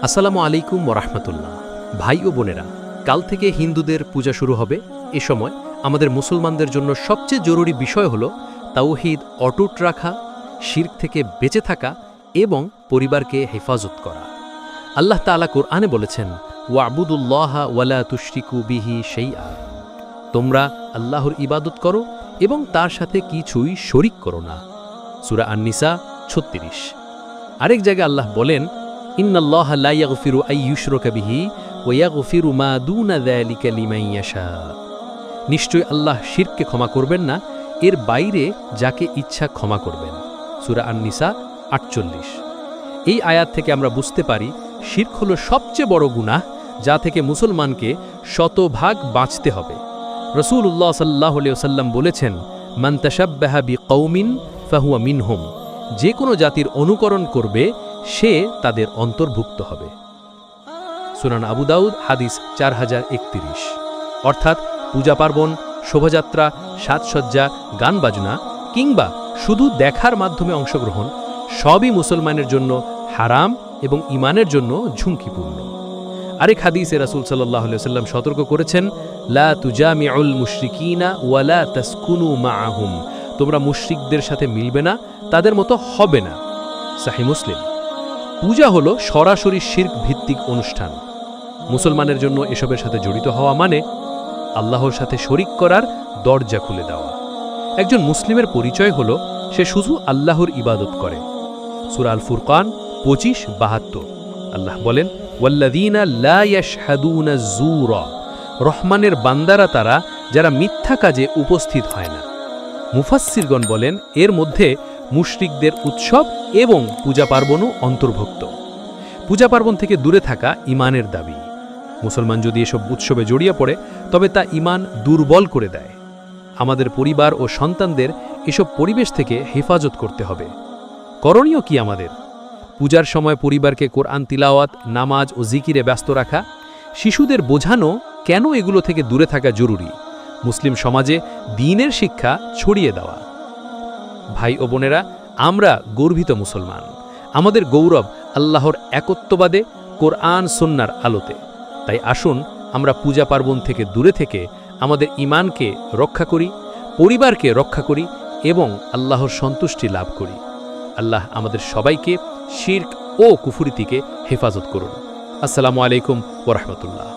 আসসালামু আলাইকুম ওরহমতুল্লাহ। ভাই ও বোনেরা, কাল থেকে হিন্দুদের পূজা শুরু হবে। এ সময় আমাদের মুসলমানদের জন্য সবচেয়ে জরুরি বিষয় হল তাওহীদ অটুট রাখা, শিরক থেকে বেঁচে থাকা এবং পরিবারকে হেফাজত করা। আল্লাহ তাআলা কোরআনে বলেছেন, ওয়াবুদুল্লাহা ওয়ালা তুশরিকু বিহি শাইআ। তোমরা আল্লাহর ইবাদত করো এবং তার সাথে কিছুই শরিক করো না। সূরা আন-নিসা ৩৬। আরেক জায়গায় আল্লাহ বলেন, ইন্নাল্লাহা লা ইয়াগফিরু আন ইউশরাকা বিহি ওয়া ইয়াগফিরু মা দুনা যালিকা লিমান ইয়াশা। নিশ্চয় আল্লাহ শিরককে ক্ষমা করবেন না, এর বাইরে যাকে ইচ্ছা ক্ষমা করবেন। সূরা আন-নিসা ৪৮। এই আয়াত থেকে আমরা বুঝতে পারি শিরক হলো সবচেয়ে বড় গুনাহ, যা থেকে মুসলমানকে শতভাগ বাঁচতে হবে। রাসূলুল্লাহ সাল্লাল্লাহু আলাইহি ওয়াসাল্লাম বলেছেন, মান তাশাব্বাহা বিকওমিন ফাহুয়া মিনহুম। যে কোনো জাতির অনুকরণ করবে সে তাদের অন্তর্ভুক্ত হবে। সুনান আবু দাউদ হাদিস ৪০৩১। অর্থাৎ পূজা পার্বণ, শোভাযাত্রা, সাজসজ্জা, গান বাজনা কিংবা শুধু দেখার মাধ্যমে অংশগ্রহণ সবই মুসলমানের জন্য হারাম এবং ঈমানের জন্য ঝুঁকিপূর্ণ। আরেক হাদিসে রাসূল সাল্লাল্লাহু আলাইহি ওয়াসাল্লাম সতর্ক করেছেন, লা তুজামিউল মুশরিকিনা ওয়ালা তাসকুনু মাআহুম। তোমরা মুশরিকদের সাথে মিলবে না, তাদের মতো হবে না। সহিহ মুসলিম। পূজা হলো সরাসরি শিরক ভিত্তিক অনুষ্ঠান। মুসলমানের জন্য এসবের সাথে জড়িত হওয়া মানে আল্লাহর সাথে শরিক করার দরজা খুলে দেওয়া। একজন মুসলিমের পরিচয় হলো সে শুধু আল্লাহর ইবাদত করে। সূরা আল ফুরকান ২৫-৭২। আল্লাহ বলেন, ওয়াল্লাযীনা লা ইয়াশহাদুনা যুরা। রহমানের বান্দারা তারা যারা মিথ্যা কাজে উপস্থিত হয় না। মুফাসসিরগণ বলেন, এর মধ্যে মুশরিকদের উৎসব এবং পূজা পার্বণও অন্তর্ভুক্ত। পূজা পার্বণ থেকে দূরে থাকা ঈমানের দাবি। মুসলমান যদি এসব উৎসবে জড়িয়ে পড়ে তবে তা ঈমান দুর্বল করে দেয়। আমাদের পরিবার ও সন্তানদের এসব পরিবেশ থেকে হেফাজত করতে হবে। করণীয় কি আমাদের? পূজার সময় পরিবারকে কোরআন তিলাওয়াত, নামাজ ও জিকিরে ব্যস্ত রাখা, শিশুদের বোঝানো কেন এগুলো থেকে দূরে থাকা জরুরি, মুসলিম সমাজে দ্বীনের শিক্ষা ছড়িয়ে দেওয়া। ভাই ও বোনেরা, আমরা গর্বিত মুসলমান। আমাদের গৌরব আল্লাহর একত্ববাদে, কোরআন সুন্নাহর আলোতে। তাই আসুন আমরা পূজা পার্বণ থেকে দূরে থেকে আমাদের ঈমানকে রক্ষা করি, পরিবারকে রক্ষা করি এবং আল্লাহর সন্তুষ্টি লাভ করি। আল্লাহ আমাদের সবাইকে শিরক ও কুফরি থেকে হেফাজত করুন। আসসালামু আলাইকুম ওয়া রাহমাতুল্লাহ।